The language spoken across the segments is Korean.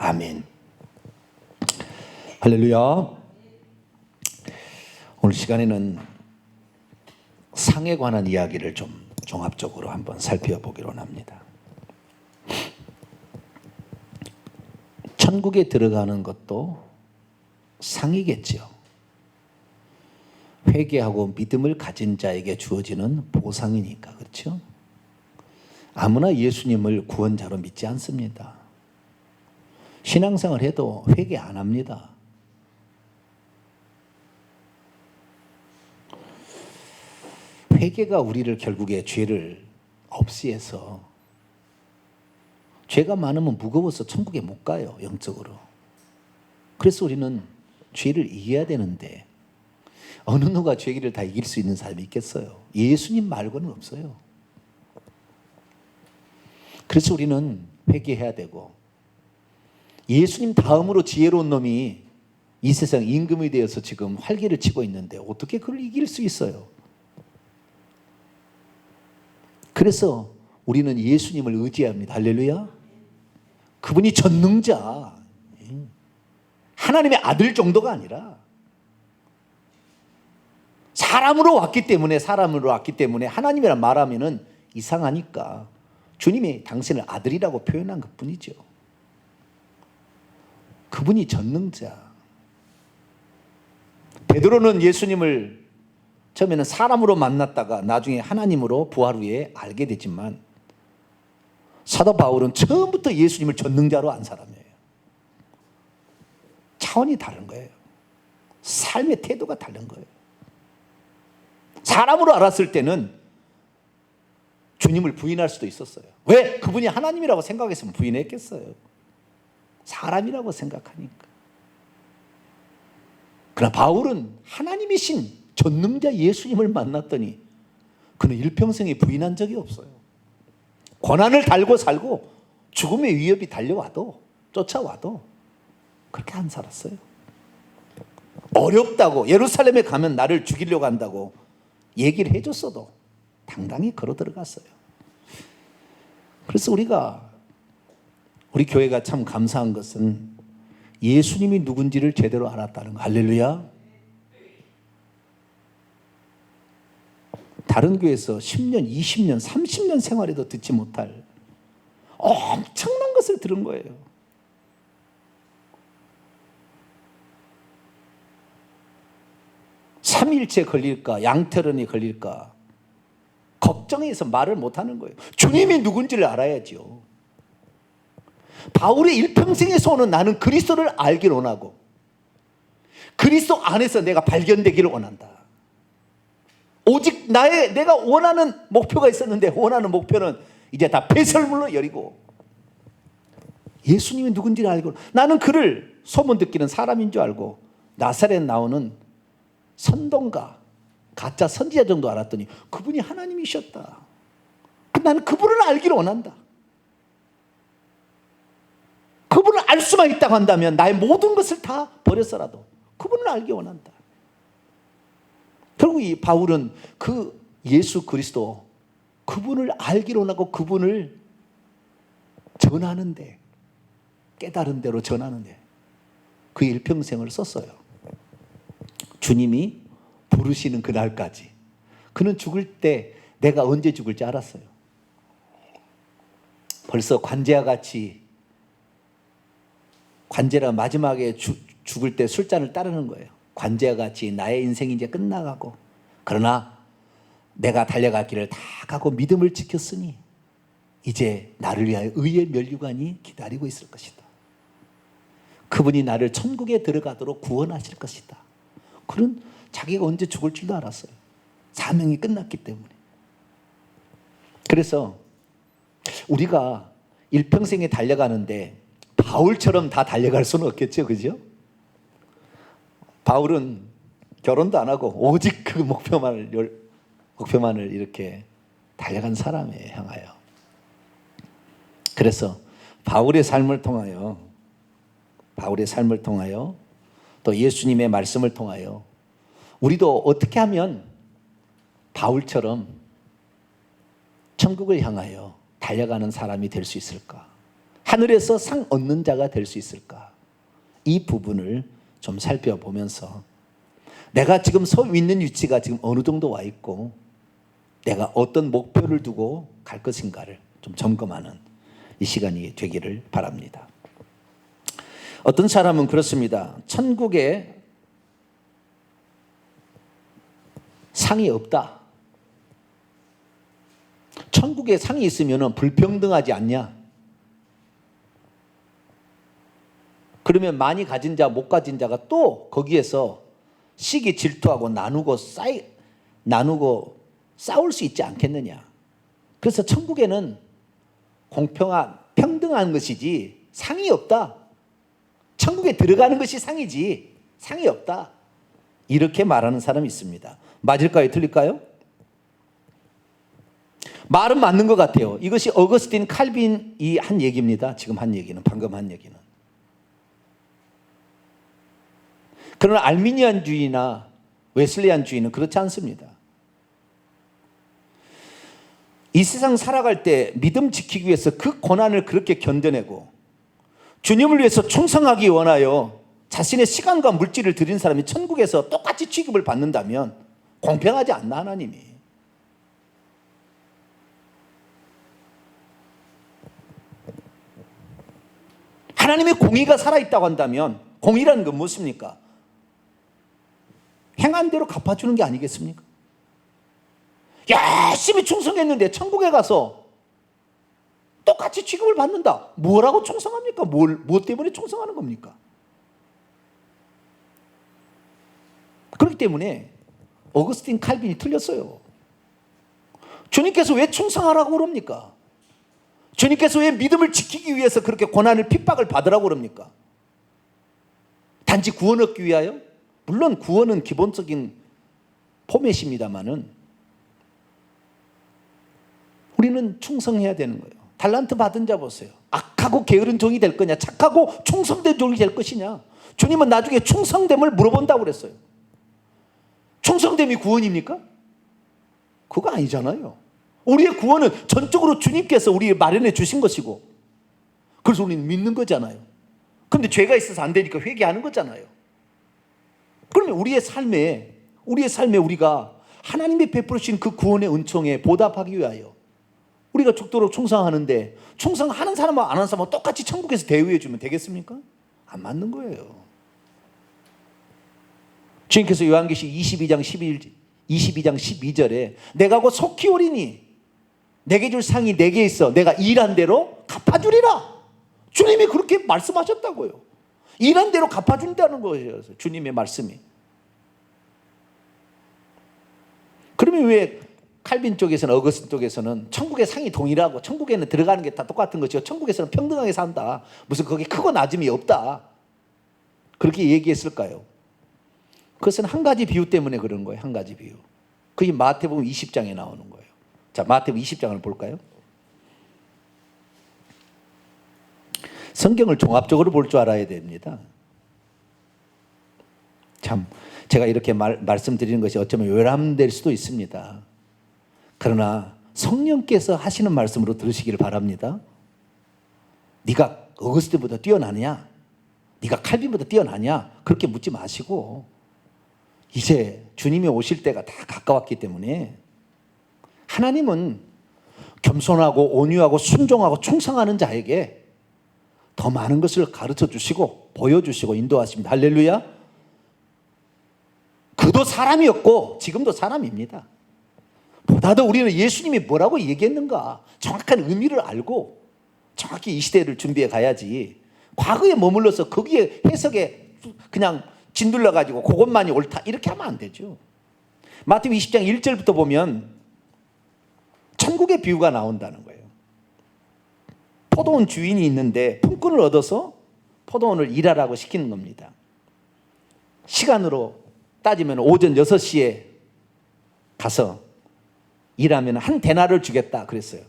아멘. 할렐루야. 오늘 시간에는 상에 관한 이야기를 좀 종합적으로 한번 살펴보기로 합니다. 천국에 들어가는 것도 상이겠죠. 회개하고 믿음을 가진 자에게 주어지는 보상이니까, 그렇죠? 아무나 예수님을 구원자로 믿지 않습니다. 신앙생활 해도 회개 안 합니다. 회개가 우리를 결국에 죄를 없애서, 죄가 많으면 무거워서 천국에 못 가요, 영적으로. 그래서 우리는 죄를 이겨야 되는데 어느 누가 죄를 다 이길 수 있는 사람이 있겠어요? 예수님 말고는 없어요. 그래서 우리는 회개해야 되고, 예수님 다음으로 지혜로운 놈이 이 세상 임금이 되어서 지금 활개를 치고 있는데 어떻게 그걸 이길 수 있어요? 그래서 우리는 예수님을 의지합니다. 할렐루야. 그분이 전능자, 하나님의 아들 정도가 아니라 사람으로 왔기 때문에 하나님이란 말하면은 이상하니까 주님이 당신을 아들이라고 표현한 것 뿐이죠. 그분이 전능자. 베드로는 예수님을 처음에는 사람으로 만났다가 나중에 하나님으로 부활 후에 알게 되지만, 사도 바울은 처음부터 예수님을 전능자로 안 사람이에요. 차원이 다른 거예요. 삶의 태도가 다른 거예요. 사람으로 알았을 때는 주님을 부인할 수도 있었어요. 왜? 그분이 하나님이라고 생각했으면 부인했겠어요. 사람이라고 생각하니까. 그러나 바울은 하나님이신 전능자 예수님을 만났더니 그는 일평생에 부인한 적이 없어요. 고난을 달고 살고 죽음의 위협이 달려와도, 쫓아와도 그렇게 안 살았어요. 어렵다고, 예루살렘에 가면 나를 죽이려고 한다고 얘기를 해줬어도 당당히 걸어 들어갔어요. 그래서 우리 교회가 참 감사한 것은 예수님이 누군지를 제대로 알았다는 거. 할렐루야. 다른 교회에서 10년, 20년, 30년 생활해도 듣지 못할 엄청난 것을 들은 거예요. 삼일째 걸릴까, 양태론이 걸릴까 걱정해서 말을 못하는 거예요. 주님이 누군지를 알아야죠. 바울의 일평생에서 오는 나는 그리스도를 알기를 원하고 그리스도 안에서 내가 발견되기를 원한다. 오직 내가 원하는 목표가 있었는데 원하는 목표는 이제 다 배설물로 여리고, 예수님이 누군지를 알고, 나는 그를 소문 듣기는 사람인 줄 알고 나사렛 나오는 선동가, 가짜 선지자 정도 알았더니 그분이 하나님이셨다. 나는 그분을 알기를 원한다. 그분을 알 수만 있다고 한다면 나의 모든 것을 다 버렸어라도 그분을 알기 원한다. 결국 이 바울은 그 예수 그리스도, 그분을 알기로 원하고 그분을 전하는데, 깨달은 대로 전하는데 그 일평생을 썼어요. 주님이 부르시는 그날까지. 그는 죽을 때 내가 언제 죽을지 알았어요. 벌써 관제와 같이, 관제라 마지막에 죽을 때 술잔을 따르는 거예요. 관제와 같이 나의 인생이 이제 끝나가고, 그러나 내가 달려갈 길을 다 가고 믿음을 지켰으니 이제 나를 위하여 의의 면류관이 기다리고 있을 것이다. 그분이 나를 천국에 들어가도록 구원하실 것이다. 그런 자기가 언제 죽을 줄도 알았어요. 사명이 끝났기 때문에. 그래서 우리가 일평생에 달려가는데 바울처럼 다 달려갈 수는 없겠죠, 그죠? 바울은 결혼도 안 하고 오직 그 목표만을 이렇게 달려간 사람이에요, 향하여. 그래서 바울의 삶을 통하여 또 예수님의 말씀을 통하여 우리도 어떻게 하면 바울처럼 천국을 향하여 달려가는 사람이 될 수 있을까? 하늘에서 상 얻는 자가 될 수 있을까? 이 부분을 좀 살펴보면서 내가 지금 서 있는 위치가 지금 어느 정도 와 있고 내가 어떤 목표를 두고 갈 것인가를 좀 점검하는 이 시간이 되기를 바랍니다. 어떤 사람은 그렇습니다. 천국에 상이 없다. 천국에 상이 있으면 불평등하지 않냐? 그러면 많이 가진 자, 못 가진 자가 또 거기에서 시기 질투하고 나누고 싸울 수 있지 않겠느냐? 그래서 천국에는 평등한 것이지 상이 없다. 천국에 들어가는 것이 상이지 상이 없다. 이렇게 말하는 사람이 있습니다. 맞을까요? 틀릴까요? 말은 맞는 것 같아요. 이것이 어거스틴 칼빈이 한 얘기입니다. 지금 한 얘기는, 방금 한 얘기는. 그러나 알미니안주의나 웨슬리안주의는 그렇지 않습니다. 이 세상 살아갈 때 믿음 지키기 위해서 그 고난을 그렇게 견뎌내고 주님을 위해서 충성하기 원하여 자신의 시간과 물질을 드린 사람이 천국에서 똑같이 취급을 받는다면 공평하지 않나, 하나님이. 하나님의 공의가 살아있다고 한다면 공의라는 건 무엇입니까? 행한 대로 갚아주는 게 아니겠습니까? 열심히 충성했는데 천국에 가서 똑같이 취급을 받는다. 뭐라고 충성합니까? 무엇 때문에 충성하는 겁니까? 그렇기 때문에 어거스틴 칼빈이 틀렸어요. 주님께서 왜 충성하라고 그럽니까? 주님께서 왜 믿음을 지키기 위해서 그렇게 고난을 핍박을 받으라고 그럽니까? 단지 구원 얻기 위하여? 물론 구원은 기본적인 포맷입니다만은 우리는 충성해야 되는 거예요. 달란트 받은 자 보세요. 악하고 게으른 종이 될 거냐, 착하고 충성된 종이 될 것이냐. 주님은 나중에 충성됨을 물어본다고 그랬어요. 충성됨이 구원입니까? 그거 아니잖아요. 우리의 구원은 전적으로 주님께서 우리를 마련해 주신 것이고, 그래서 우리는 믿는 거잖아요. 그런데 죄가 있어서 안 되니까 회개하는 거잖아요. 그러면 우리의 삶에 우리가 하나님이 베풀으신 그 구원의 은총에 보답하기 위하여 우리가 죽도록 충성하는데, 충성하는 사람과 안 하는 사람과 똑같이 천국에서 대우해 주면 되겠습니까? 안 맞는 거예요. 주님께서 요한계시록 22장 12절에 내가 곧 속히 오리니 내게 줄 상이 내게 있어 내가 일한 대로 갚아주리라. 주님이 그렇게 말씀하셨다고요. 일한 대로 갚아준다는 거예요. 주님의 말씀이. 그러면 왜 칼빈 쪽에서는, 어거스틴 쪽에서는 천국의 상이 동일하고 천국에는 들어가는 게 다 똑같은 것이고 천국에서는 평등하게 산다, 무슨 거기 크고 낮음이 없다, 그렇게 얘기했을까요? 그것은 한 가지 비유 때문에 그런 거예요. 한 가지 비유. 그게 마태복음 20장에 나오는 거예요. 자, 마태복음 20장을 볼까요? 성경을 종합적으로 볼 줄 알아야 됩니다. 참, 제가 이렇게 말씀드리는 것이 어쩌면 외람될 수도 있습니다. 그러나 성령께서 하시는 말씀으로 들으시기를 바랍니다. 네가 어거스틴보다 뛰어나냐? 네가 칼빈보다 뛰어나냐? 그렇게 묻지 마시고, 이제 주님이 오실 때가 다 가까웠기 때문에 하나님은 겸손하고 온유하고 순종하고 충성하는 자에게 더 많은 것을 가르쳐 주시고 보여주시고 인도하십니다. 할렐루야. 그도 사람이었고 지금도 사람입니다. 보다 더 우리는 예수님이 뭐라고 얘기했는가 정확한 의미를 알고 정확히 이 시대를 준비해 가야지, 과거에 머물러서 거기에 해석에 그냥 진둘러 가지고 그것만이 옳다 이렇게 하면 안 되죠. 마태복음 20장 1절부터 보면 천국의 비유가 나온다는 거예요. 포도원 주인이 있는데 품꾼을 얻어서 포도원을 일하라고 시키는 겁니다. 시간으로 따지면 오전 6시에 가서 일하면 한 데나를 주겠다 그랬어요.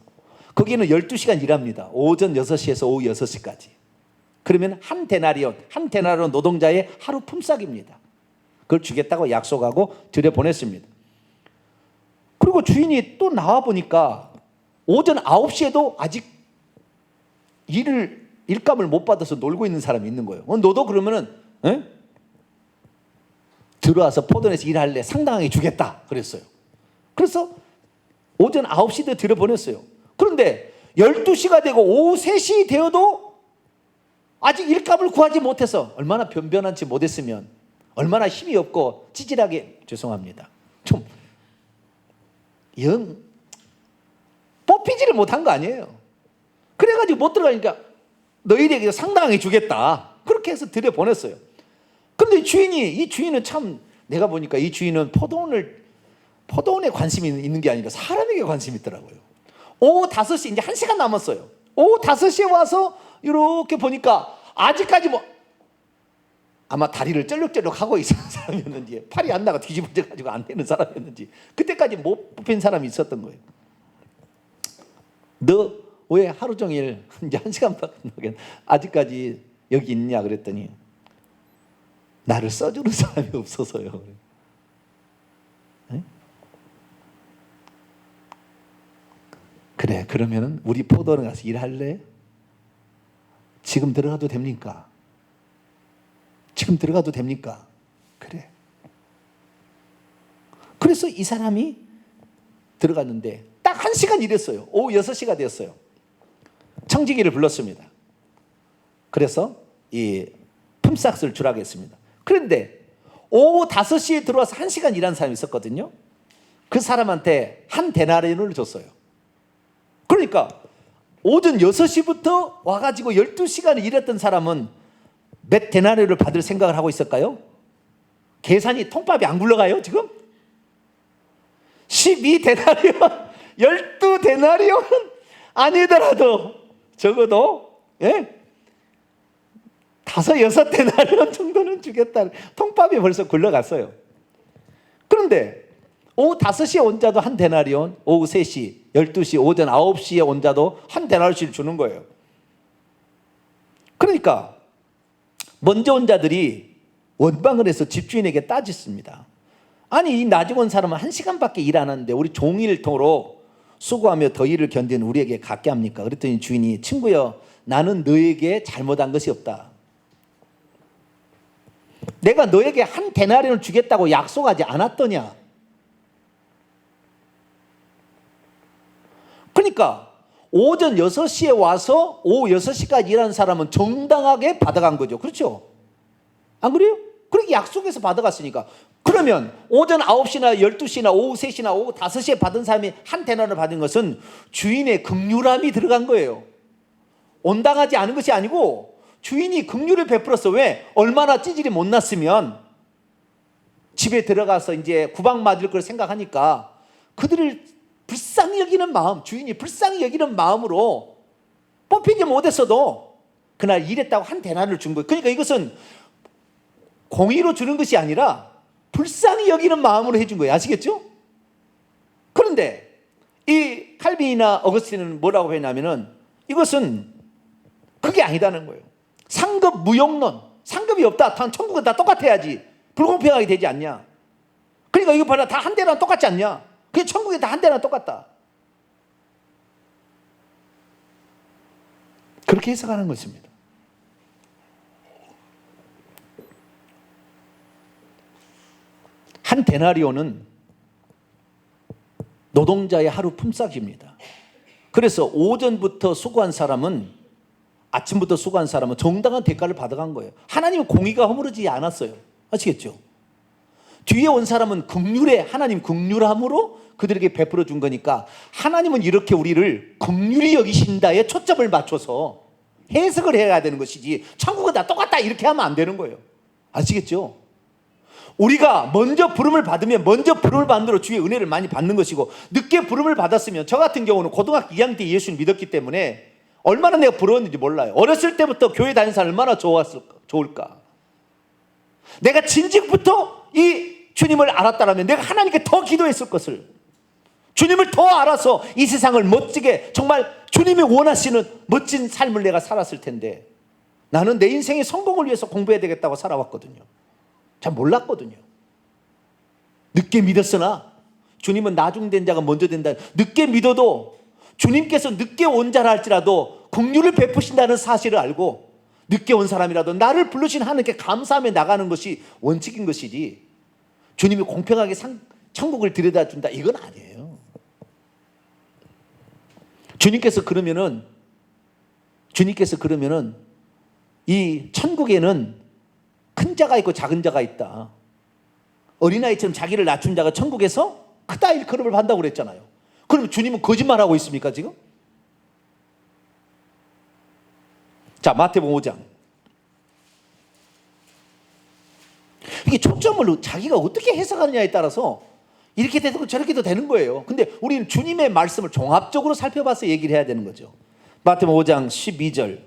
거기는 12시간 일합니다. 오전 6시에서 오후 6시까지. 그러면 한 데나리온 노동자의 하루 품삯입니다. 그걸 주겠다고 약속하고 들여보냈습니다. 그리고 주인이 또 나와 보니까 오전 9시에도 아직 일을 일감을 못 받아서 놀고 있는 사람이 있는 거예요. 너도 그러면은 들어와서 포도원에서 일할래? 상당하게 주겠다 그랬어요. 그래서 오전 9시에 들여보냈어요. 그런데 12시가 되고 오후 3시 되어도 아직 일감을 구하지 못해서 얼마나 변변한지 못했으면 얼마나 힘이 없고 찌질하게, 죄송합니다, 좀 영 뽑히지를 못한 거 아니에요. 그래가지고 못 들어가니까 너희에게 상당하게 주겠다 그렇게 해서 들여보냈어요. 그런데 이 주인은 참, 내가 보니까 이 주인은 포도원에 관심이 있는 게 아니라 사람에게 관심이 있더라고요. 오후 5시, 이제 1시간 남았어요. 오후 5시에 와서 이렇게 보니까 아직까지 아마 다리를 쩔룩쩔룩 하고 있는 사람이었는지, 팔이 안 나가 뒤집어져 가지고 안 되는 사람이었는지, 그때까지 못 뽑힌 사람이 있었던 거예요. 너 왜 하루 종일 이제 1시간밖에 아직까지 여기 있냐 그랬더니 나를 써주는 사람이 없어서요. 그래, 그러면은 우리 포도원 가서 일할래? 지금 들어가도 됩니까? 지금 들어가도 됩니까? 그래. 그래서 이 사람이 들어갔는데 딱 1시간 일했어요. 오후 6시가 됐어요. 청지기를 불렀습니다. 그래서 이 품삯을 주라고 했습니다. 그런데 오후 5시에 들어와서 1시간 일한 사람이 있었거든요. 그 사람한테 한 데나리온을 줬어요. 그러니까 오전 6시부터 와가지고 12시간을 일했던 사람은 몇 데나리온을 받을 생각을 하고 있을까요? 계산이 통밥이 안 굴러가요 지금? 12데나리온, 12데나리온은 아니더라도 적어도 5, 6데나리온 정도는 주겠다. 통밥이 벌써 굴러갔어요. 그런데 오후 5시에 온 자도 한 데나리온, 오후 3시, 12시, 오전 9시에 온 자도 한 데나리온씩 주는 거예요. 그러니까 먼저 온 자들이 원방을 해서 집주인에게 따졌습니다. 아니, 이 낮에 온 사람은 1시간밖에 일 안 하는데 우리 종일토록 수고하며 더위를 견디는 우리에게 갖게 합니까? 그랬더니 주인이, 친구여, 나는 너에게 잘못한 것이 없다. 내가 너에게 한 데나리온을 주겠다고 약속하지 않았더냐? 그러니까 오전 6시에 와서 오후 6시까지 일하는 사람은 정당하게 받아간 거죠. 그렇죠? 안 그래요? 그렇게 약속해서 받아갔으니까. 그러면 오전 9시나 12시나 오후 3시나 오후 5시에 받은 사람이 한 데나리온을 받은 것은 주인의 긍휼함이 들어간 거예요. 온당하지 않은 것이 아니고 주인이 긍휼을 베풀었어. 왜? 얼마나 찌질이 못났으면 집에 들어가서 이제 구박 맞을 걸 생각하니까 그들을 불쌍히 여기는 마음, 주인이 불쌍히 여기는 마음으로 뽑히지 못했어도 그날 일했다고 한 데나리온을 준 거예요. 그러니까 이것은 공의로 주는 것이 아니라 불쌍히 여기는 마음으로 해준 거예요. 아시겠죠? 그런데 이 칼빈이나 어거스틴은 뭐라고 했냐면은 이것은 그게 아니다는 거예요. 상급 무용론, 상급이 없다. 천국은 다 똑같아야지. 불공평하게 되지 않냐? 그러니까 이거 봐라, 다 한 데랑 똑같지 않냐? 그게 천국에 다 한 데랑 똑같다. 그렇게 해석하는 것입니다. 한 데나리온은 노동자의 하루 품삯입니다. 그래서 오전부터 수고한 사람은, 아침부터 수고한 사람은 정당한 대가를 받아간 거예요. 하나님은 공의가 허물어지지 않았어요. 아시겠죠? 뒤에 온 사람은 하나님 긍휼함으로 그들에게 베풀어 준 거니까 하나님은 이렇게 우리를 긍휼히 여기신다에 초점을 맞춰서 해석을 해야 되는 것이지 천국은 다 똑같다 이렇게 하면 안 되는 거예요. 아시겠죠? 우리가 먼저 부름을 받으면 먼저 부름을 받는 대로 주의 은혜를 많이 받는 것이고, 늦게 부름을 받았으면, 저 같은 경우는 고등학교 2학년 때 예수를 믿었기 때문에 얼마나 내가 부러웠는지 몰라요. 어렸을 때부터 교회 다니는 사람 얼마나 좋을까. 내가 진즉부터 이 주님을 알았다면 내가 하나님께 더 기도했을 것을, 주님을 더 알아서 이 세상을 멋지게, 정말 주님이 원하시는 멋진 삶을 내가 살았을 텐데, 나는 내 인생의 성공을 위해서 공부해야 되겠다고 살아왔거든요. 잘 몰랐거든요. 늦게 믿었으나 주님은 나중된 자가 먼저 된다. 늦게 믿어도 주님께서 늦게 온 자라 할지라도 긍휼을 베푸신다는 사실을 알고 늦게 온 사람이라도 나를 부르신 하나님께 감사하며 나가는 것이 원칙인 것이지, 주님이 공평하게 천국을 들여다 준다 이건 아니에요. 주님께서 그러면은 이 천국에는 큰 자가 있고 작은 자가 있다. 어린아이처럼 자기를 낮춘 자가 천국에서 크다 일컬음을 받는다고 그랬잖아요. 그럼 주님은 거짓말하고 있습니까 지금? 자, 마태복음 5장. 이게 초점을 자기가 어떻게 해석하느냐에 따라서 이렇게 되고 저렇게도 되는 거예요. 근데 우리는 주님의 말씀을 종합적으로 살펴봐서 얘기를 해야 되는 거죠. 마태복음 5장 12절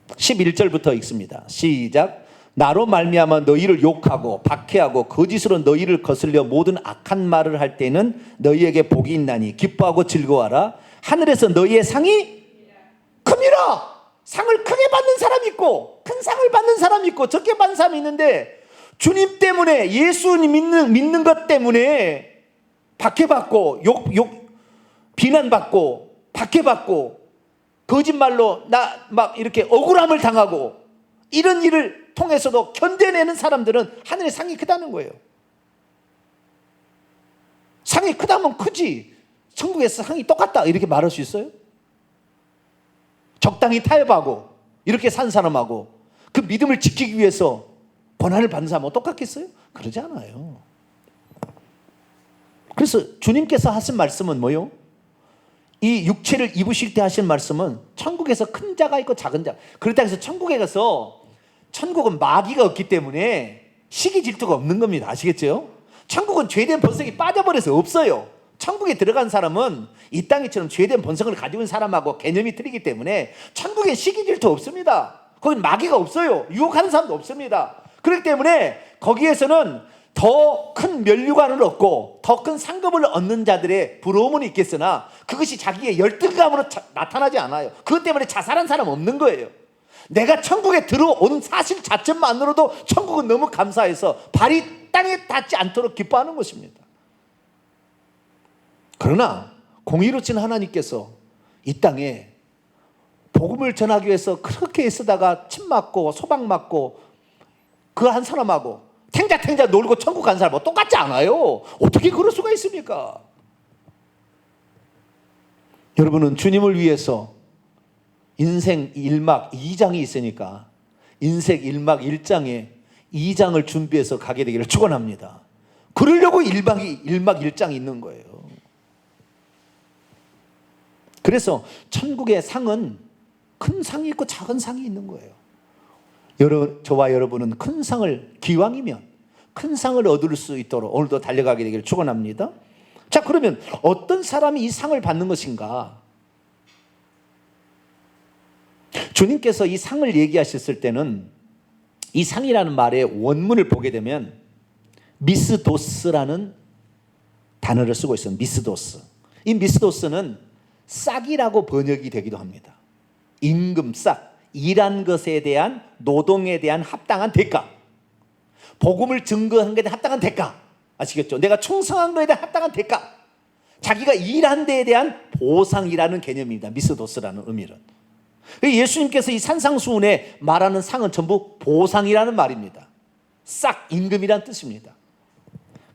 11절부터 읽습니다. 시작. 나로 말미암아 너희를 욕하고 박해하고 거짓으로 너희를 거슬려 모든 악한 말을 할 때는 너희에게 복이 있나니 기뻐하고 즐거워하라. 하늘에서 너희의 상이 큽니다. 상을 크게 받는 사람이 있고 큰 상을 받는 사람이 있고 적게 받는 사람이 있는데, 주님 때문에, 예수님 믿는 것 때문에 박해받고 비난받고 박해받고 거짓말로 나 막 이렇게 억울함을 당하고 이런 일을 통해서도 견뎌내는 사람들은 하늘의 상이 크다는 거예요. 상이 크다면 크지, 천국에서 상이 똑같다 이렇게 말할 수 있어요? 적당히 타협하고 이렇게 산 사람하고 그 믿음을 지키기 위해서 고난을 받는 사람하고 똑같겠어요? 그러지 않아요. 그래서 주님께서 하신 말씀은 뭐요? 이 육체를 입으실 때 하신 말씀은 천국에서 큰 자가 있고 작은 자. 그렇다고 해서 천국에 가서, 천국은 마귀가 없기 때문에 시기 질투가 없는 겁니다. 아시겠죠? 천국은 죄된 본성이 빠져버려서 없어요. 천국에 들어간 사람은 이 땅에처럼 죄된 본성을 가지고 있는 사람하고 개념이 틀리기 때문에 천국엔 시기 질투 없습니다. 거긴 마귀가 없어요. 유혹하는 사람도 없습니다. 그렇기 때문에 거기에서는 더 큰 면류관을 얻고 더 큰 상급을 얻는 자들의 부러움은 있겠으나 그것이 자기의 열등감으로 나타나지 않아요. 그것 때문에 자살한 사람 없는 거예요. 내가 천국에 들어온 사실 자체만으로도 천국은 너무 감사해서 발이 땅에 닿지 않도록 기뻐하는 것입니다. 그러나 공의로우신 하나님께서 이 땅에 복음을 전하기 위해서 그렇게 애쓰다가 침 맞고 소방 맞고 그 한 사람하고 탱자탱자 놀고 천국 간 사람하고 똑같지 않아요. 어떻게 그럴 수가 있습니까? 여러분은 주님을 위해서 인생 1막 2장이 있으니까 인생 1막 1장에 2장을 준비해서 가게 되기를 축원합니다. 그러려고 1막 1장이 있는 거예요. 그래서 천국의 상은 큰 상이 있고 작은 상이 있는 거예요. 저와 여러분은 큰 상을, 기왕이면 큰 상을 얻을 수 있도록 오늘도 달려가게 되기를 축원합니다. 자, 그러면 어떤 사람이 이 상을 받는 것인가? 주님께서 이 상을 얘기하셨을 때는 이 상이라는 말의 원문을 보게 되면 미스도스라는 단어를 쓰고 있어요. 미스도스. 이 미스도스는 싹이라고 번역이 되기도 합니다. 임금 싹, 일한 것에 대한, 노동에 대한 합당한 대가, 복음을 증거한 것에 대한 합당한 대가, 아시겠죠? 내가 충성한 것에 대한 합당한 대가, 자기가 일한 데에 대한 보상이라는 개념입니다. 미스도스라는 의미는. 예수님께서 이 산상수훈에 말하는 상은 전부 보상이라는 말입니다. 싹, 임금이라는 뜻입니다.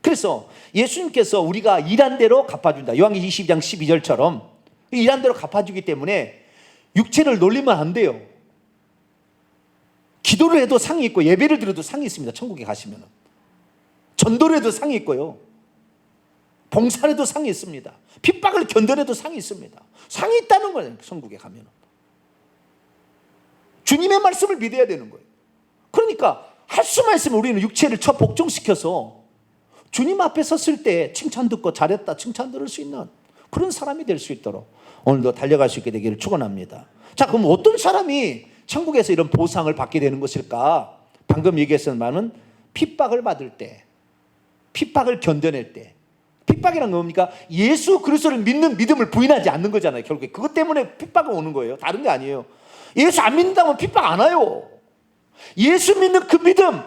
그래서 예수님께서 우리가 일한 대로 갚아준다. 요한계시록 22장 12절처럼 일한 대로 갚아주기 때문에 육체를 놀리면 안 돼요. 기도를 해도 상이 있고 예배를 드려도 상이 있습니다. 천국에 가시면 전도를 해도 상이 있고요, 봉사를 해도 상이 있습니다. 핍박을 견뎌내도 상이 있습니다. 상이 있다는 거예요. 천국에 가면 주님의 말씀을 믿어야 되는 거예요. 그러니까 할 수만 있으면 우리는 육체를 복종시켜서 주님 앞에 섰을 때 칭찬 듣고 잘했다 칭찬 들을 수 있는 그런 사람이 될 수 있도록 오늘도 달려갈 수 있게 되기를 축원합니다. 자, 그럼 어떤 사람이 천국에서 이런 보상을 받게 되는 것일까? 방금 얘기했던 말은 핍박을 받을 때, 핍박을 견뎌낼 때. 핍박이란 뭡니까? 예수 그리스도를 믿는 믿음을 부인하지 않는 거잖아요. 결국에 그것 때문에 핍박이 오는 거예요. 다른 게 아니에요. 예수 안 믿는다면 핍박 안 와요. 예수 믿는 그 믿음,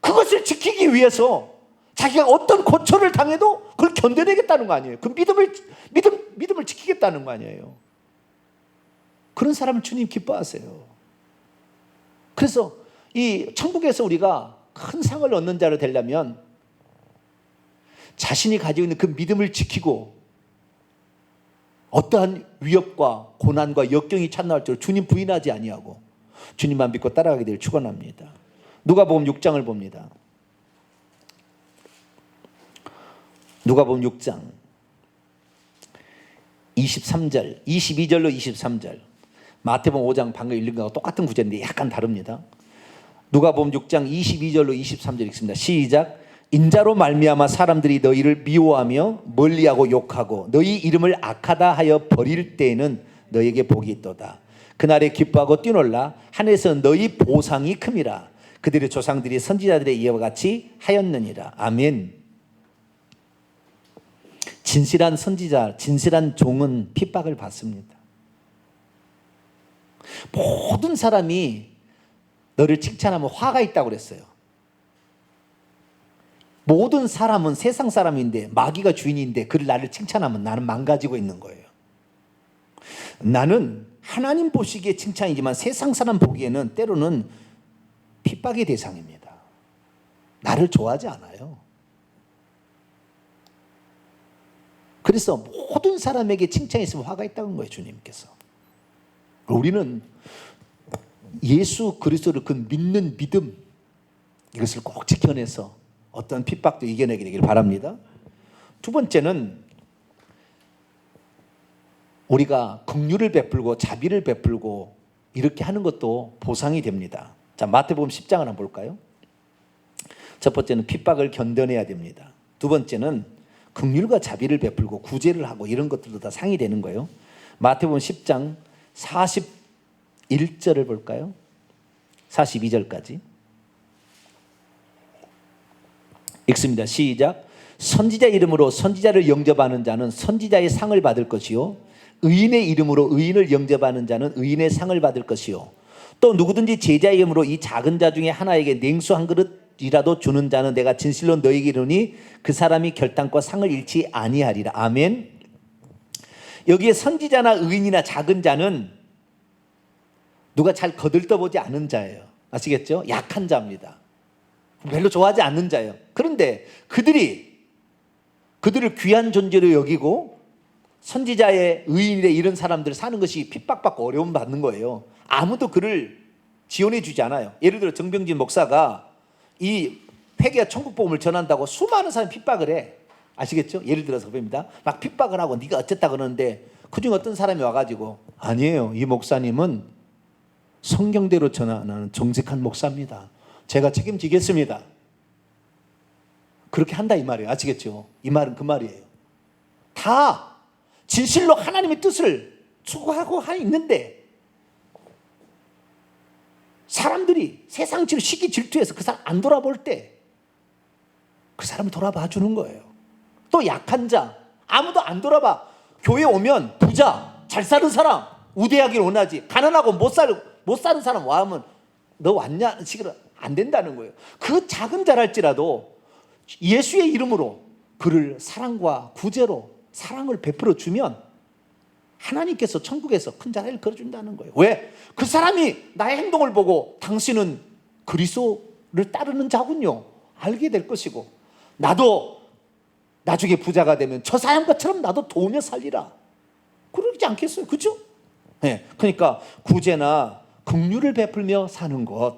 그것을 지키기 위해서 자기가 어떤 고초를 당해도 그걸 견뎌내겠다는 거 아니에요. 그 믿음을 지키겠다는 거 아니에요. 그런 사람을 주님 기뻐하세요. 그래서 이 천국에서 우리가 큰 상을 얻는 자로 되려면 자신이 가지고 있는 그 믿음을 지키고 어떠한 위협과 고난과 역경이 찾나올지라도 주님 부인하지 아니하고 주님만 믿고 따라가게 되길 축원합니다. 누가복음 6장을 봅니다. 누가복음 6장 23절, 22절로 23절. 마태복음 5장 방금 읽은 거하고 똑같은 구절인데 약간 다릅니다. 누가복음 6장 22절로 23절 읽습니다. 시작. 인자로 말미암아 사람들이 너희를 미워하며 멀리하고 욕하고 너희 이름을 악하다 하여 버릴 때에는 너희에게 복이 있도다. 그날에 기뻐하고 뛰놀라 하늘에서 너희 보상이 큼이라. 그들의 조상들이 선지자들의 이와 같이 하였느니라. 아멘. 진실한 선지자, 진실한 종은 핍박을 받습니다. 모든 사람이 너를 칭찬하면 화가 있다고 그랬어요. 모든 사람은 세상 사람인데 마귀가 주인인데 그를 나를 칭찬하면 나는 망가지고 있는 거예요. 나는 하나님 보시기에 칭찬이지만 세상 사람 보기에는 때로는 핍박의 대상입니다. 나를 좋아하지 않아요. 그래서 모든 사람에게 칭찬이 있으면 화가 있다는 거예요, 주님께서. 우리는 예수 그리스도를 그 믿는 믿음, 이것을 꼭 지켜내서 어떤 핍박도 이겨내게 되길 바랍니다. 두 번째는 우리가 긍휼을 베풀고 자비를 베풀고 이렇게 하는 것도 보상이 됩니다. 자, 마태복음 10장을 한번 볼까요? 첫 번째는 핍박을 견뎌내야 됩니다. 두 번째는 긍휼과 자비를 베풀고 구제를 하고 이런 것들도 다 상이 되는 거예요. 마태복음 10장 41절을 볼까요? 42절까지 읽습니다. 시작. 선지자 이름으로 선지자를 영접하는 자는 선지자의 상을 받을 것이요 의인의 이름으로 의인을 영접하는 자는 의인의 상을 받을 것이요 또 누구든지 제자의 이름으로 이 작은 자 중에 하나에게 냉수 한 그릇이라도 주는 자는 내가 진실로 너희에게 이르노니 그 사람이 결단과 상을 잃지 아니하리라. 아멘. 여기에 선지자나 의인이나 작은 자는 누가 잘 거들떠보지 않은 자예요. 아시겠죠? 약한 자입니다. 별로 좋아하지 않는 자예요. 그런데 그들을 귀한 존재로 여기고 선지자의 의인의 이런 사람들 사는 것이 핍박받고 어려움 받는 거예요. 아무도 그를 지원해 주지 않아요. 예를 들어 정병진 목사가 이 회개와 천국복음을 전한다고 수많은 사람이 핍박을 해. 아시겠죠? 예를 들어서 봅니다. 막 핍박을 하고 네가 어쨌다 그러는데 그중 어떤 사람이 와가지고 아니에요. 이 목사님은 성경대로 전하는 정직한 목사입니다. 제가 책임지겠습니다. 그렇게 한다 이 말이에요. 아시겠죠? 이 말은 그 말이에요. 다 진실로 하나님의 뜻을 추구하고 있는데 사람들이 세상치로 시기 질투해서 그 사람 안 돌아볼 때 그 사람을 돌아봐 주는 거예요. 또 약한 자 아무도 안 돌아봐. 교회 오면 부자 잘 사는 사람 우대하길 원하지 가난하고 못 사는 사람 와하면 너 왔냐 식으로 안 된다는 거예요. 그 작은 자랄지라도 예수의 이름으로 그를 사랑과 구제로 사랑을 베풀어 주면 하나님께서 천국에서 큰 자리를 걸어준다는 거예요. 왜? 그 사람이 나의 행동을 보고 당신은 그리스도를 따르는 자군요 알게 될 것이고 나도 나중에 부자가 되면 저 사람과처럼 나도 도우며 살리라 그러지 않겠어요? 그죠? 네. 그러니까 구제나 긍휼을 베풀며 사는 것,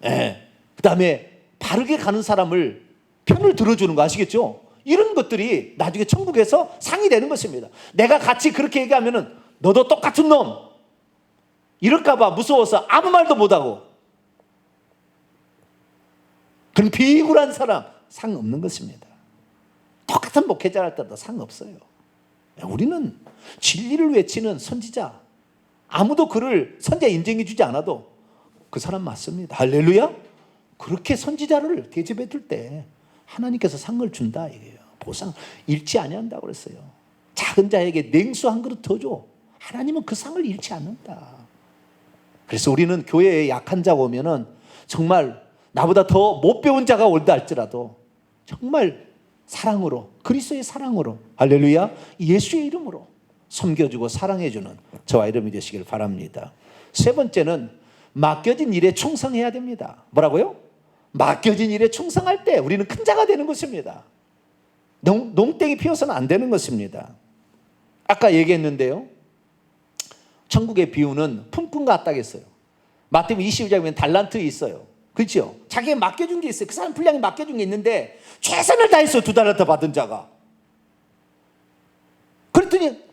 그 다음에 바르게 가는 사람을 편을 들어주는 거 아시겠죠? 이런 것들이 나중에 천국에서 상이 되는 것입니다. 내가 같이 그렇게 얘기하면은 너도 똑같은 놈 이럴까봐 무서워서 아무 말도 못하고 그런 비굴한 사람 상 없는 것입니다. 똑같은 목회자를 때도 상 없어요. 우리는 진리를 외치는 선지자 아무도 그를 선지자 인정해 주지 않아도 그 사람 맞습니다. 할렐루야. 그렇게 선지자를 대접해 줄 때 하나님께서 상을 준다 이게요. 보상 잃지 아니한다고 그랬어요. 작은 자에게 냉수 한 그릇 더 줘. 하나님은 그 상을 잃지 않는다. 그래서 우리는 교회에 약한 자가 오면은 정말 나보다 더 못 배운 자가 올다 할지라도 정말 사랑으로 그리스도의 사랑으로 할렐루야 예수의 이름으로 섬겨주고 사랑해주는 저와 여러분이 되시길 바랍니다. 세 번째는 맡겨진 일에 충성해야 됩니다. 뭐라고요? 맡겨진 일에 충성할 때 우리는 큰 자가 되는 것입니다. 농땡이 피워서는 안 되는 것입니다. 아까 얘기했는데요, 천국의 비유는 품꾼 같다 했어요. 마태복음 22장에 보면 달란트 있어요. 그렇죠? 자기가 맡겨준 게 있어요. 그 사람 분량이 맡겨준 게 있는데 최선을 다해서 2달란트 받은 자가, 그랬더니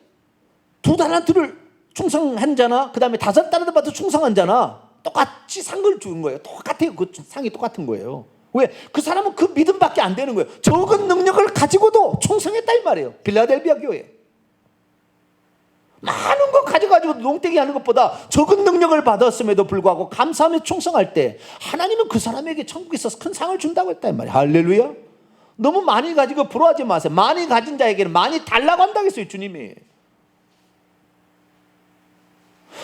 2달란트를 충성한 자나 그 다음에 5달란트 받아 충성한 자나 똑같이 상을 주는 거예요. 똑같아요. 그 상이 똑같은 거예요. 왜? 그 사람은 그 믿음밖에 안 되는 거예요. 적은 능력을 가지고도 충성했다 이 말이에요. 빌라델비아 교회 많은 거 가져가지고 농땡이 하는 것보다 적은 능력을 받았음에도 불구하고 감사하며 충성할 때 하나님은 그 사람에게 천국에서 큰 상을 준다고 했다 이 말이에요. 할렐루야. 너무 많이 가지고 부러워하지 마세요. 많이 가진 자에게는 많이 달라고 한다고 했어요, 주님이.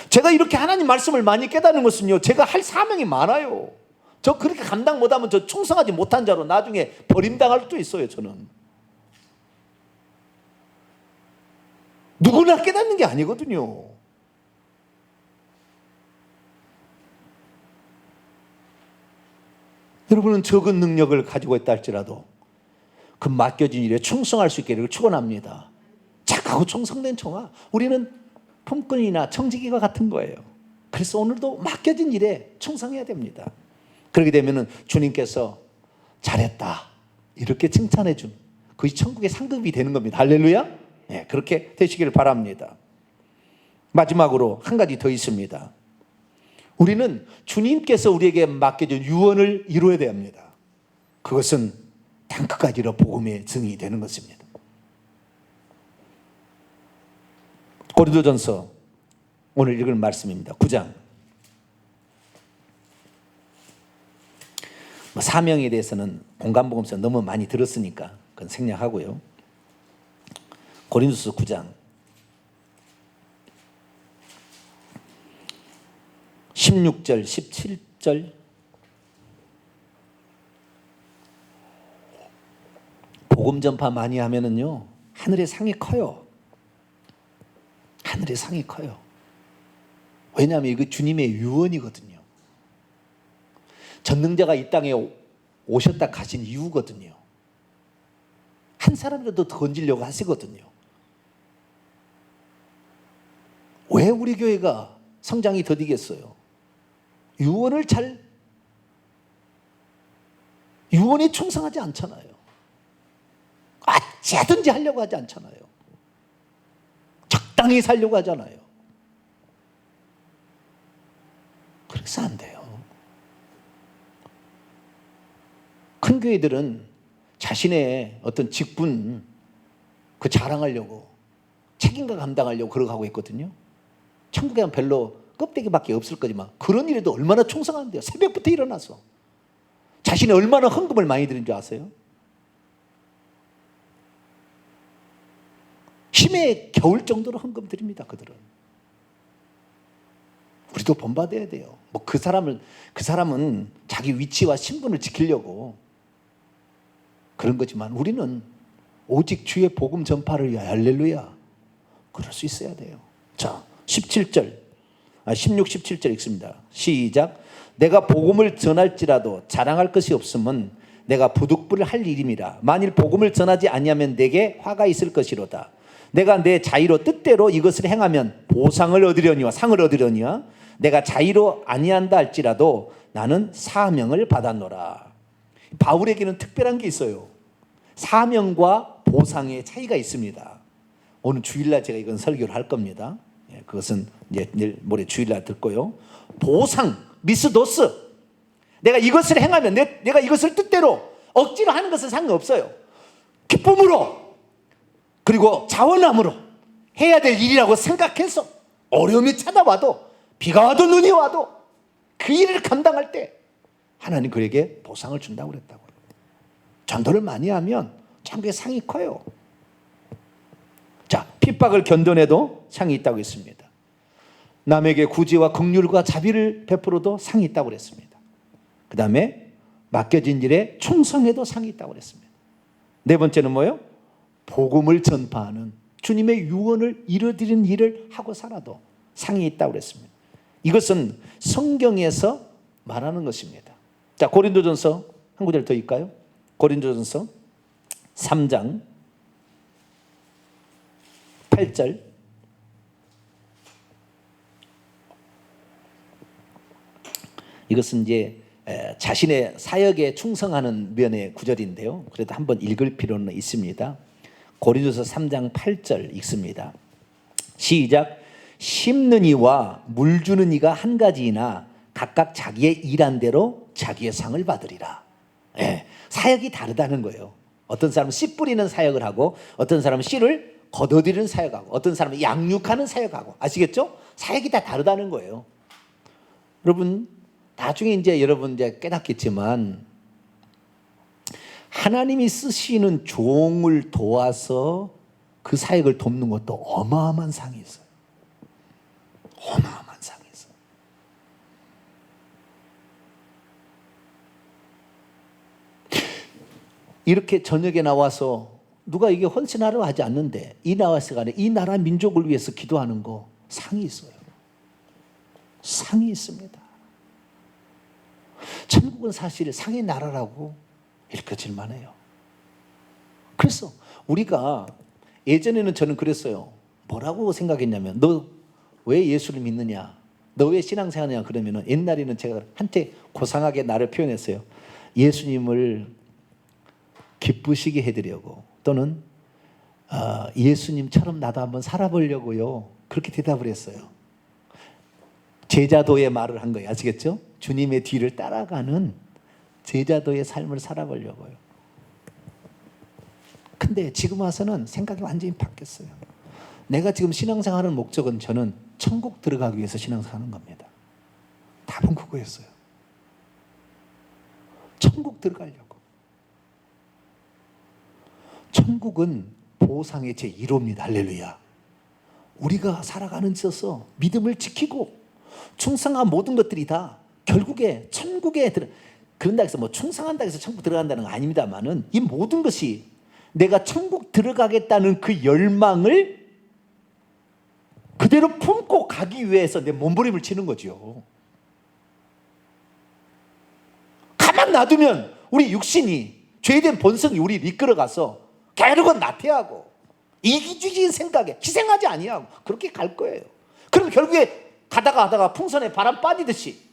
제가 이렇게 하나님 말씀을 많이 깨닫는 것은요, 제가 할 사명이 많아요. 저 그렇게 감당 못하면 저 충성하지 못한 자로 나중에 버림당할 수도 있어요. 저는 누구나 깨닫는 게 아니거든요. 여러분은 적은 능력을 가지고 있다 할지라도 그 맡겨진 일에 충성할 수 있기를 축원합니다. 착하고 충성된 청아, 우리는 품꾼이나 청지기와 같은 거예요. 그래서 오늘도 맡겨진 일에 충성해야 됩니다. 그렇게 되면 주님께서 잘했다 이렇게 칭찬해 준 그것이 천국의 상급이 되는 겁니다. 할렐루야. 네, 그렇게 되시기를 바랍니다. 마지막으로 한 가지 더 있습니다. 우리는 주님께서 우리에게 맡겨준 유언을 이루어야 됩니다. 그것은 땅끝까지 이르러 복음의 증인이 되는 것입니다. 고린도전서 오늘 읽을 말씀입니다. 9장. 사명에 대해서는 공간복음서 너무 많이 들었으니까 그건 생략하고요. 고린도서 9장 16절 17절 복음 전파 많이 하면은요 하늘의 상이 커요. 하늘의 상이 커요. 왜냐하면 이거 주님의 유언이거든요. 전능자가 이 땅에 오셨다 가신 이유거든요. 한 사람이라도 더 건지려고 하시거든요. 왜 우리 교회가 성장이 더디겠어요? 유언에 충성하지 않잖아요. 어찌하든지 하려고 하지 않잖아요. 적당히 살려고 하잖아요. 그래서 안 돼요. 큰 교회들은 자신의 어떤 직분 그 자랑하려고 책임감 감당하려고 그러고 있거든요. 천국에는 별로 껍데기밖에 없을 거지만 그런 일에도 얼마나 충성한데요. 새벽부터 일어나서 자신이 얼마나 헌금을 많이 드린 줄 아세요? 힘에 겨울 정도로 헌금 드립니다. 그들은. 우리도 본받아야 돼요. 뭐 그 사람은 자기 위치와 신분을 지키려고 그런 거지만 우리는 오직 주의 복음 전파를 위하여 할렐루야. 그럴 수 있어야 돼요. 자, 16, 17절 읽습니다. 시작. 내가 복음을 전할지라도 자랑할 것이 없으면 내가 부득불을 할 일임이라. 만일 복음을 전하지 아니하면 내게 화가 있을 것이로다. 내가 내 자의로 뜻대로 이것을 행하면 보상을 얻으려니와 상을 얻으려니와 내가 자의로 아니한다 할지라도 나는 사명을 받았노라. 바울에게는 특별한 게 있어요. 사명과 보상의 차이가 있습니다. 오늘 주일날 제가 이건 설교를 할 겁니다. 그것은 이제 내일 모레 주일날 듣고요. 보상, 미스도스. 내가 이것을 행하면 내가 이것을 뜻대로 억지로 하는 것은 상관없어요. 기쁨으로 그리고 자원함으로 해야 될 일이라고 생각해서 어려움이 찾아와도 비가 와도 눈이 와도 그 일을 감당할 때 하나님 그에게 보상을 준다고 그랬다고요. 전도를 많이 하면 천국의 상이 커요. 자, 핍박을 견뎌내도 상이 있다고 했습니다. 남에게 구제와 긍휼과 자비를 베풀어도 상이 있다고 그랬습니다. 그 다음에 맡겨진 일에 충성해도 상이 있다고 그랬습니다. 네 번째는 뭐예요? 복음을 전파하는 주님의 유언을 이루어드리는 일을 하고 살아도 상이 있다고 그랬습니다. 이것은 성경에서 말하는 것입니다. 자, 고린도전서 한 구절 더 읽까요? 고린도전서 3장 8절. 이것은 이제 자신의 사역에 충성하는 면의 구절인데요. 그래도 한번 읽을 필요는 있습니다. 고린도서 3장 8절 읽습니다. 시작. 심는 이와 물 주는 이가 한 가지이나 각각 자기의 일한 대로 자기의 상을 받으리라. 사역이 다르다는 거예요. 어떤 사람은 씨 뿌리는 사역을 하고, 어떤 사람은 씨를 거둬들이는 사역하고, 어떤 사람은 양육하는 사역하고. 아시겠죠? 사역이 다 다르다는 거예요. 여러분, 나중에 이제 여러분 이제 깨닫겠지만, 하나님이 쓰시는 종을 도와서 그 사역을 돕는 것도 어마어마한 상이 있어요. 어마어마한 상이 있어요. 이렇게 저녁에 나와서 누가 이게 헌신하려 하지 않는데 이 나와서 간에 이 나라 민족을 위해서 기도하는 거 상이 있어요. 상이 있습니다. 천국은 사실 상의 나라라고 일컬어질 만해요. 그래서 우리가 예전에는 저는 그랬어요. 뭐라고 생각했냐면, 너 왜 예수를 믿느냐, 너 왜 신앙생활하냐 그러면은, 옛날에는 제가 한때 고상하게 나를 표현했어요. 예수님을 기쁘시게 해드리려고, 또는 예수님처럼 나도 한번 살아보려고요, 그렇게 대답을 했어요. 제자도의 말을 한 거예요. 아시겠죠? 주님의 뒤를 따라가는 제자도의 삶을 살아보려고요. 근데 지금 와서는 생각이 완전히 바뀌었어요. 내가 지금 신앙생활하는 목적은 저는 천국 들어가기 위해서 신앙생활하는 겁니다. 답은 그거였어요. 천국 들어가려고. 천국은 보상의 제1호입니다. 할렐루야. 우리가 살아가는 데 있어서 믿음을 지키고 충성한 모든 것들이 다 결국에 천국에 그런다 해서 뭐 충성한다 해서 천국 들어간다는 건 아닙니다만은, 이 모든 것이 내가 천국 들어가겠다는 그 열망을 그대로 품고 가기 위해서 내 몸부림을 치는 거죠. 가만 놔두면 우리 육신이, 죄된 본성이 우리를 이끌어가서 게으르고 나태하고 이기주의적인 생각에 희생하지 아니하고 그렇게 갈 거예요. 그럼 결국에 가다가 풍선에 바람 빠지듯이,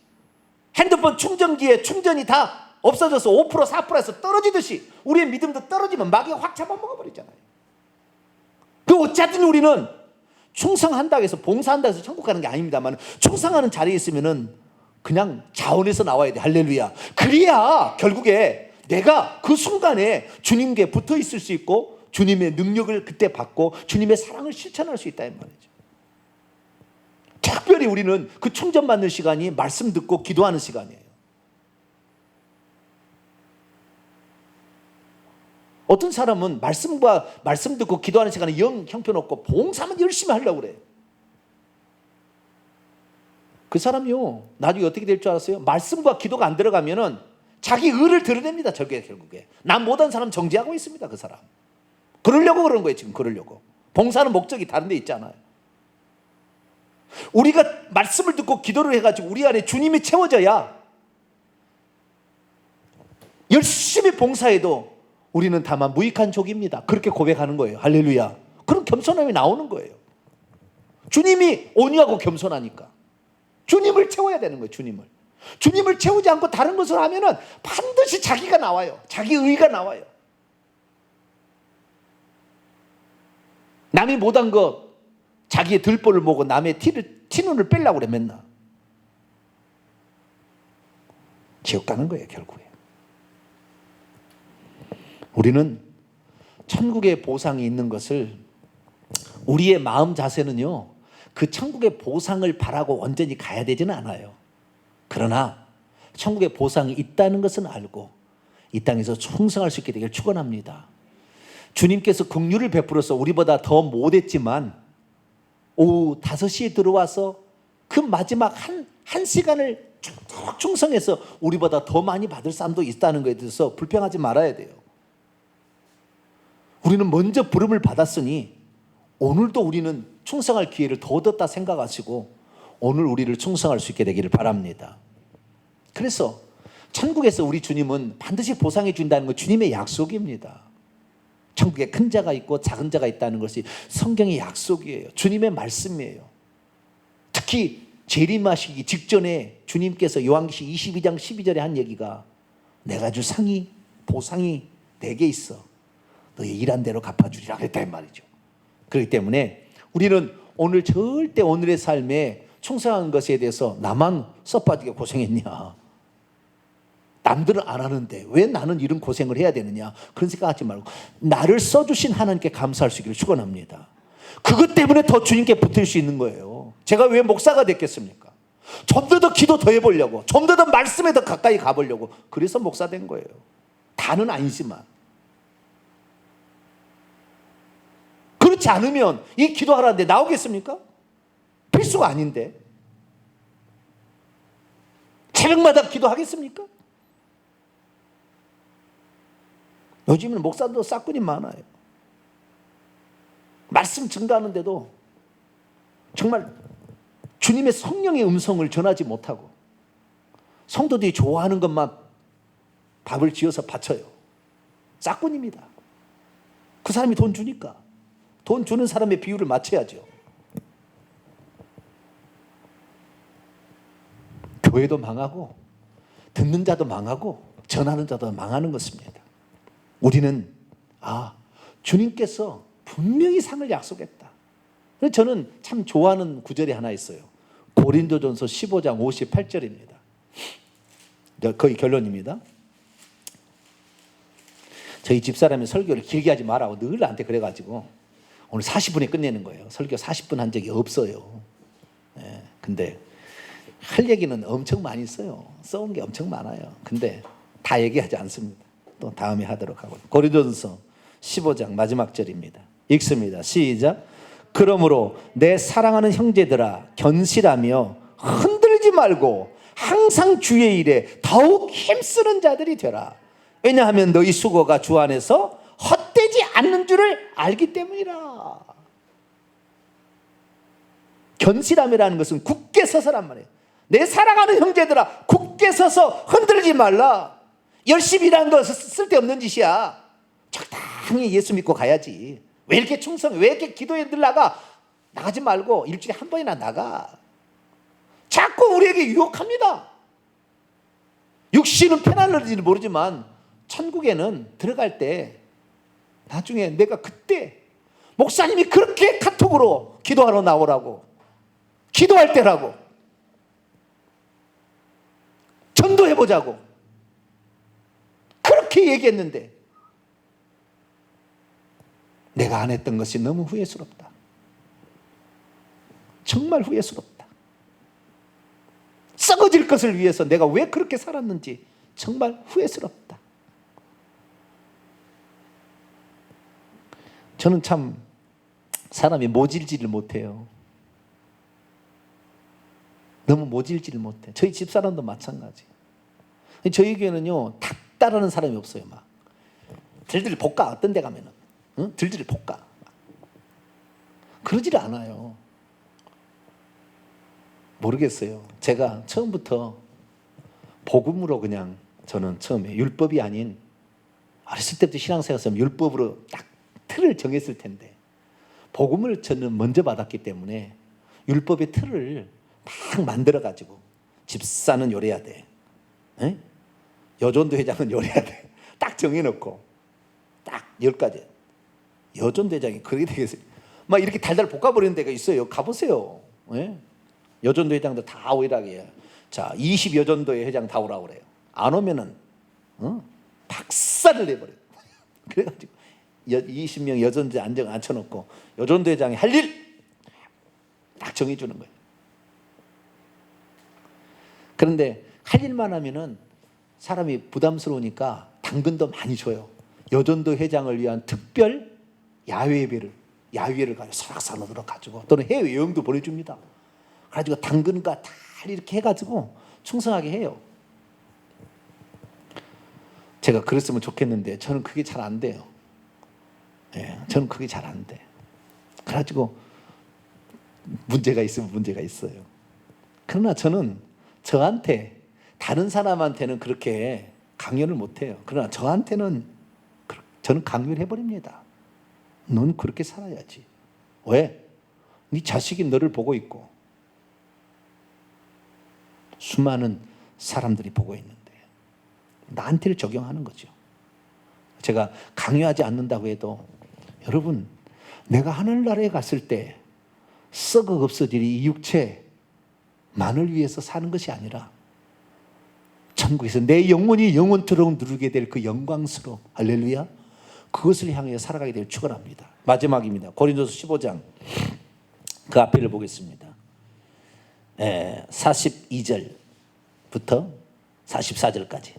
핸드폰 충전기에 충전이 다 없어져서 5% 4%에서 떨어지듯이 우리의 믿음도 떨어지면 마귀가 확 잡아먹어버리잖아요. 그 어쨌든 우리는 충성한다고 해서, 봉사한다고 해서 천국 가는 게 아닙니다만, 충성하는 자리에 있으면은 그냥 자원에서 나와야 돼. 할렐루야. 그래야 결국에 내가 그 순간에 주님께 붙어 있을 수 있고, 주님의 능력을 그때 받고 주님의 사랑을 실천할 수 있다 이 말이죠. 특별히 우리는 그 충전받는 시간이 말씀 듣고 기도하는 시간이에요. 어떤 사람은 말씀 듣고 기도하는 시간에 영 형편없고 봉사만 열심히 하려고 그래요. 그 사람이요, 나중에 어떻게 될 줄 알았어요? 말씀과 기도가 안 들어가면은 자기 의를 드러냅니다. 결국에 남 못한 사람 정지하고 있습니다. 그 사람 그러려고 그러는 거예요. 지금 그러려고. 봉사는 목적이 다른 데 있잖아요. 우리가 말씀을 듣고 기도를 해가지고 우리 안에 주님이 채워져야 열심히 봉사해도 우리는 다만 무익한 족입니다. 그렇게 고백하는 거예요. 할렐루야. 그런 겸손함이 나오는 거예요. 주님이 온유하고 겸손하니까 주님을 채워야 되는 거예요. 주님을 채우지 않고 다른 것을 하면은 반드시 자기가 나와요. 자기 의가 나와요. 남이 못한 거 자기의 들보를 보고 남의 티눈을 빼려고 그래. 맨날 지옥 가는 거예요. 결국에 우리는 천국의 보상이 있는 것을, 우리의 마음 자세는요, 그 천국의 보상을 바라고 온전히 가야 되지는 않아요. 그러나 천국의 보상이 있다는 것은 알고 이 땅에서 충성할 수 있게 되기를 축원합니다. 주님께서 긍휼을 베풀어서 우리보다 더 못했지만 오후 5시에 들어와서 그 마지막 한 시간을 쭉 충성해서 우리보다 더 많이 받을 사람도 있다는 것에 대해서 불평하지 말아야 돼요. 우리는 먼저 부름을 받았으니 오늘도 우리는 충성할 기회를 더 얻었다 생각하시고 오늘 우리를 충성할 수 있게 되기를 바랍니다. 그래서 천국에서 우리 주님은 반드시 보상해 준다는 건 주님의 약속입니다. 천국에 큰 자가 있고 작은 자가 있다는 것이 성경의 약속이에요. 주님의 말씀이에요. 특히 재림하시기 직전에 주님께서 요한계시록 22장 12절에 한 얘기가 내가 줄 상이 보상이 내게 있어. 너의 일한 대로 갚아주리라 그랬단 말이죠. 그렇기 때문에 우리는 오늘 절대 오늘의 삶에 충성한 것에 대해서 나만 썩빠지게 고생했냐, 남들은 안 하는데 왜 나는 이런 고생을 해야 되느냐, 그런 생각하지 말고 나를 써주신 하나님께 감사할 수 있기를 축원합니다. 그것 때문에 더 주님께 붙을 수 있는 거예요. 제가 왜 목사가 됐겠습니까? 좀 더 기도 더 해보려고, 좀 더 말씀에 더 가까이 가보려고, 그래서 목사 된 거예요. 다는 아니지만. 그렇지 않으면 이 기도하라는데 나오겠습니까? 필수가 아닌데. 새벽마다 기도하겠습니까? 요즘은 목사도 싹군이 많아요. 말씀 증가하는데도 정말 주님의 성령의 음성을 전하지 못하고 성도들이 좋아하는 것만 밥을 지어서 바쳐요. 싹군입니다. 그 사람이 돈 주니까 돈 주는 사람의 비율을 맞춰야죠. 교회도 망하고 듣는 자도 망하고 전하는 자도 망하는 것입니다. 우리는 주님께서 분명히 상을 약속했다. 저는 참 좋아하는 구절이 하나 있어요. 고린도전서 15장 58절입니다. 거의 결론입니다. 저희 집사람이 설교를 길게 하지 말라고 늘 나한테 그래가지고 오늘 40분에 끝내는 거예요. 설교 40분 한 적이 없어요. 근데 할 얘기는 엄청 많이 써요. 써온 게 엄청 많아요. 근데 다 얘기하지 않습니다. 또 다음에 하도록 하고. 고린도전서 15장 마지막 절입니다. 읽습니다. 시작. 그러므로 내 사랑하는 형제들아 견실하며 흔들지 말고 항상 주의 일에 더욱 힘쓰는 자들이 되라. 왜냐하면 너희 수고가 주 안에서 헛되지 않는 줄을 알기 때문이라. 견실함이라는 것은 굳게 서서란 말이에요. 내 사랑하는 형제들아 굳게 서서 흔들지 말라. 열심히 일하는 거 쓸데없는 짓이야. 적당히 예수 믿고 가야지. 왜 이렇게 충성해? 왜 이렇게 기도에 늘 나가지 말고 일주일에 한 번이나 나가. 자꾸 우리에게 유혹합니다. 육신은 편안할지는 모르지만 천국에는 들어갈 때 나중에 내가 그때 목사님이 그렇게 카톡으로 기도하러 나오라고, 기도할 때라고, 전도해보자고 그렇게 얘기했는데 내가 안 했던 것이 너무 후회스럽다. 정말 후회스럽다. 썩어질 것을 위해서 내가 왜 그렇게 살았는지 정말 후회스럽다. 저는 참 사람이 모질지를 못해요. 너무 모질지를 못해. 저희 집사람도 마찬가지. 저희 교회는요 다 따르는 사람이 없어요. 막 들들 볶아. 어떤 데 가면은 들들 볶아. 그러지를 않아요. 모르겠어요. 제가 처음부터 복음으로 그냥 저는 처음에 율법이 아닌, 어렸을 때부터 신앙생활에서 율법으로 딱 틀을 정했을 텐데 복음을 저는 먼저 받았기 때문에 율법의 틀을 막 만들어가지고 집사는 요래야 돼, 여전도 회장은 요래야 돼, 딱 정해놓고 딱 10가지. 여전도 회장이 그렇게 되겠어요. 막 이렇게 달달 볶아버리는 데가 있어요. 가보세요. 여전도 회장도 다 오라고 해요. 자, 20여전도의 회장 다 오라고 그래요. 안 오면은 박살을 내버려요. 그래가지고 20명 여전도 앉혀놓고 여전도 회장이 할 일 딱 정해주는 거예요. 그런데 할 일만 하면은 사람이 부담스러우니까 당근도 많이 줘요. 여전도 회장을 위한 특별 야외를 가지고 설악산으로 가지고, 또는 해외 여행도 보내줍니다. 그래가지고 당근과 다 이렇게 해가지고 충성하게 해요. 제가 그랬으면 좋겠는데 저는 그게 잘 안 돼요. 저는 그게 잘 안 돼. 그래가지고 문제가 있으면 문제가 있어요. 그러나 저는 저한테, 다른 사람한테는 그렇게 강요를 못해요. 그러나 저한테는 저는 강요를 해버립니다. 넌 그렇게 살아야지. 왜? 네 자식이 너를 보고 있고 수많은 사람들이 보고 있는데 나한테를 적용하는 거죠. 제가 강요하지 않는다고 해도 여러분, 내가 하늘나라에 갔을 때 썩어 없어질 이 육체만을 위해서 사는 것이 아니라 천국에서 내 영혼이 영원토록 누리게 될 그 영광스러움, 할렐루야, 그것을 향해 살아가게 될 축원합니다. 마지막입니다. 고린도서 15장 그 앞에를 보겠습니다. 42절부터 44절까지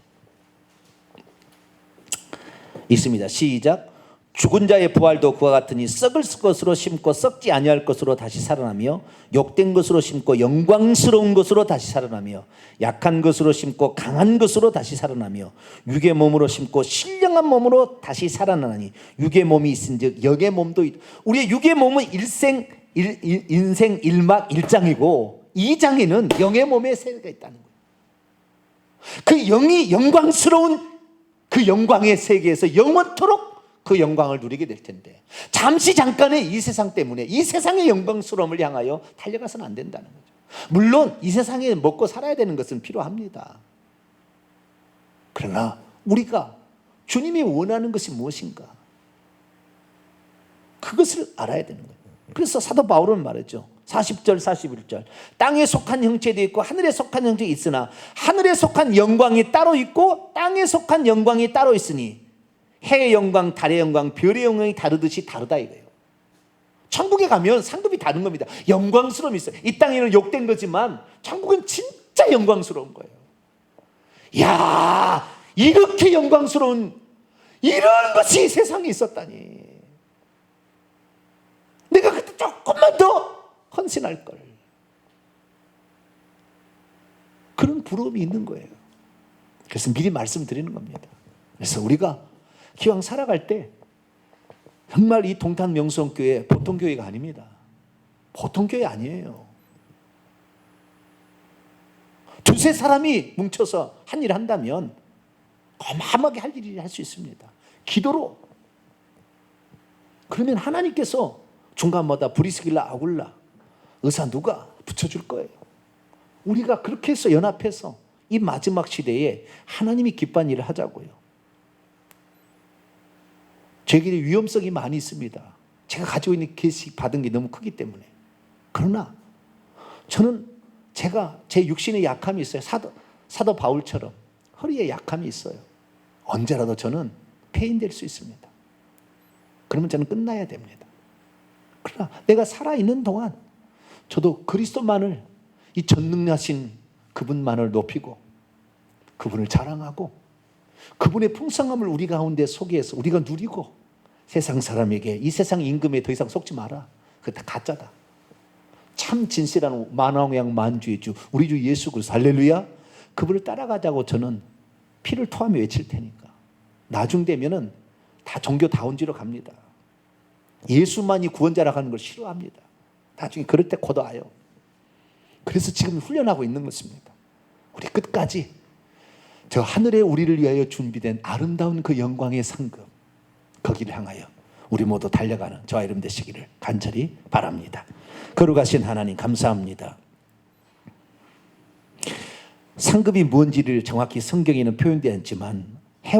있습니다. 시작. 죽은 자의 부활도 그와 같으니 썩을 것으로 심고 썩지 아니할 것으로 다시 살아나며, 욕된 것으로 심고 영광스러운 것으로 다시 살아나며, 약한 것으로 심고 강한 것으로 다시 살아나며, 육의 몸으로 심고 신령한 몸으로 다시 살아나니, 육의 몸이 있은즉 영의 몸도 우리의 육의 몸은 인생 1막 1장이고 2장에는 영의 몸의 세계가 있다는 거예요. 그 영이 영광스러운 그 영광의 세계에서 영원토록 그 영광을 누리게 될 텐데, 잠시 잠깐의 이 세상 때문에 이 세상의 영광스러움을 향하여 달려가서는 안 된다는 거죠. 물론 이 세상에 먹고 살아야 되는 것은 필요합니다. 그러나 우리가 주님이 원하는 것이 무엇인가, 그것을 알아야 되는 거예요. 그래서 사도 바울은 말했죠. 40절 41절, 땅에 속한 형체도 있고 하늘에 속한 형체도 있으나 하늘에 속한 영광이 따로 있고 땅에 속한 영광이 따로 있으니 해의 영광, 달의 영광, 별의 영광이 다르듯이 다르다 이거예요. 천국에 가면 상급이 다른 겁니다. 영광스러움이 있어요. 이 땅에는 욕된 거지만 천국은 진짜 영광스러운 거예요. 이야, 이렇게 영광스러운 이런 것이 세상에 있었다니. 내가 그때 조금만 더 헌신할 걸. 그런 부러움이 있는 거예요. 그래서 미리 말씀드리는 겁니다. 그래서 우리가 기왕 살아갈 때 정말 이 동탄 명성교회 보통 교회가 아닙니다. 보통 교회 아니에요. 두세 사람이 뭉쳐서 한 일 한다면 어마어마하게 할 일이 할 수 있습니다. 기도로. 그러면 하나님께서 중간마다 브리스길라 아굴라 의사 누가 붙여줄 거예요. 우리가 그렇게 해서 연합해서 이 마지막 시대에 하나님이 기뻐하는 일을 하자고요. 제 길에 위험성이 많이 있습니다. 제가 가지고 있는 계시 받은 게 너무 크기 때문에. 그러나 저는 제 육신에 약함이 있어요. 사도 바울처럼 허리에 약함이 있어요. 언제라도 저는 폐인될 수 있습니다. 그러면 저는 끝나야 됩니다. 그러나 내가 살아있는 동안 저도 그리스도만을, 이 전능하신 그분만을 높이고 그분을 자랑하고 그분의 풍성함을 우리 가운데 소개해서 우리가 누리고, 세상 사람에게 이 세상 임금에 더 이상 속지 마라. 그거 다 가짜다. 참 진실한 만왕의 만주의 주 우리 주 예수 그리스도, 할렐루야, 그분을 따라가자고 저는 피를 토하며 외칠 테니까. 나중 되면은 다 종교다운지로 갑니다. 예수만이 구원자라고 하는 걸 싫어합니다. 나중에 그럴 때 곧 와요. 그래서 지금 훈련하고 있는 것입니다. 우리 끝까지 저 하늘에 우리를 위하여 준비된 아름다운 그 영광의 상급, 거기를 향하여 우리 모두 달려가는 저와 여러분 되시기를 간절히 바랍니다. 거룩하신 하나님 감사합니다. 상급이 뭔지를 정확히 성경에는 표현되어 있지만